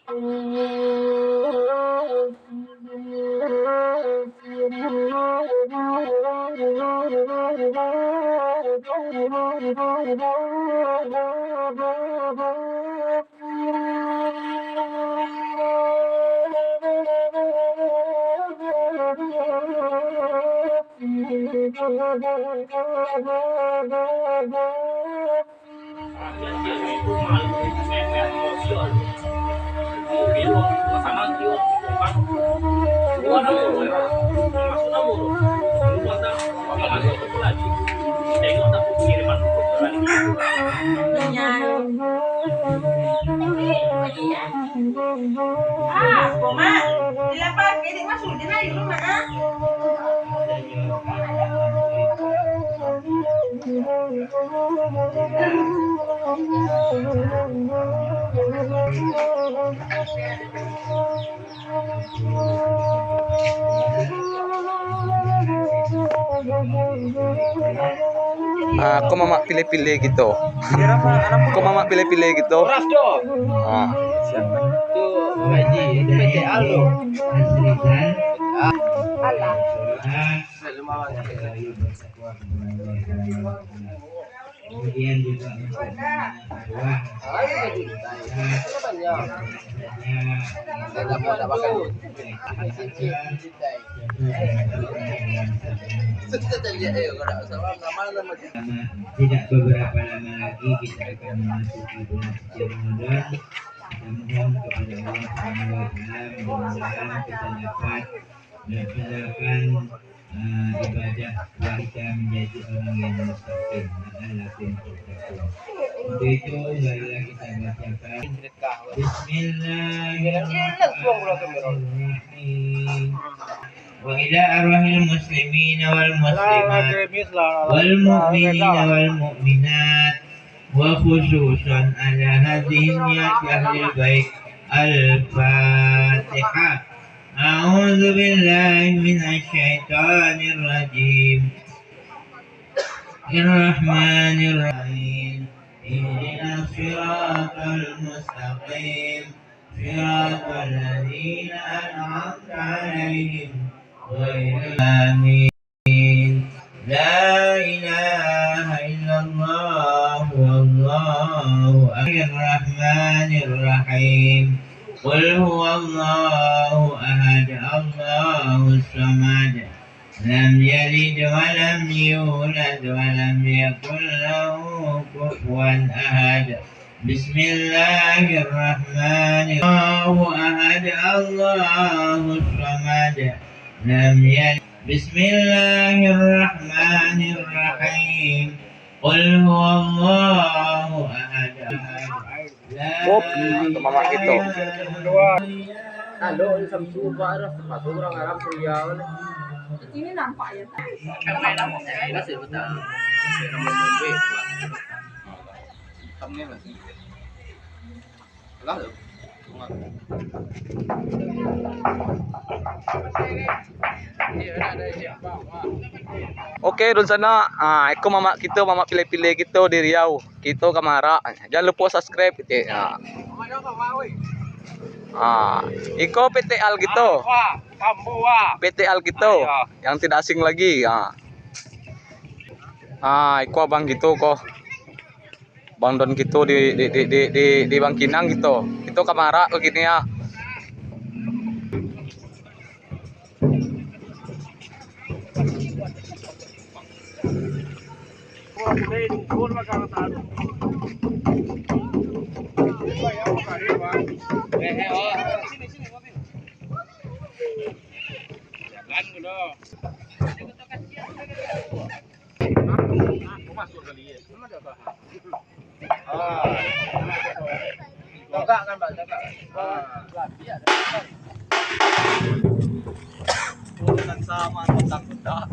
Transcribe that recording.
Koma, dilempar, ini masuk di rumah. Kok mama pilih-pilih gitu? Kok mama pilih-pilih gitu? Ah. Itu itu PT Aldo. Kemudian juga tidak beberapa lama lagi kita akan memasuki bulan suci Ramadan. Mohon kepada Allah Subhanahu wa Ta'ala, mudah-mudahan kita dapat melaksanakan ibadah kita menjadi orang yang mustaqim. La'allakum tattaqun. Untuk itu marilah kita bacakan Bismillahirrahmanirrahim. Wa ila arwahil muslimina wal muslimat wal mu'minina wal mu'minat wa khususan ala hadhihi niyati ahlil bait al-Fatihah. A'udzu billahi minasy syaithanir rajim. Bismillahirrahmanirrahim. Ihdinas siratal mustaqim. Siratal ladzina an'amta 'alaihim ghairil maghdubi. La ilaha illallah wallahu ar-rahmanir-rahim. Qul huwallahu ahad, Allahus samad. Lam yalid wa lam yulad wa lam yakul lahu kufuwan ahad. Bismillahirrahmanirrahim. Allahu ahad, Allahus samad. Lam yalid. Bismillahirrahmanirrahim. Qul huwallahu ahad. Mama gitu. Aldo ini Samsu Pak, masuk orang Arab kuliah. Ini nampak ya. Masih betul. Nama Mumbai. Thumbnail masih. Lah. Oke, dun sana. Eko mama kita, mama pilih-pilih gitu di Riau. Kita Kamara. Jangan lupa subscribe gitu. Iko PT Al gitu. PT Al gitu. Yang tidak asing lagi. Iko abang gitu kok. Bang Don gitu di Bangkinang gitu. Itu Kamara begini ya. Enggak kan Mbak, enggak. Turunan sama tak.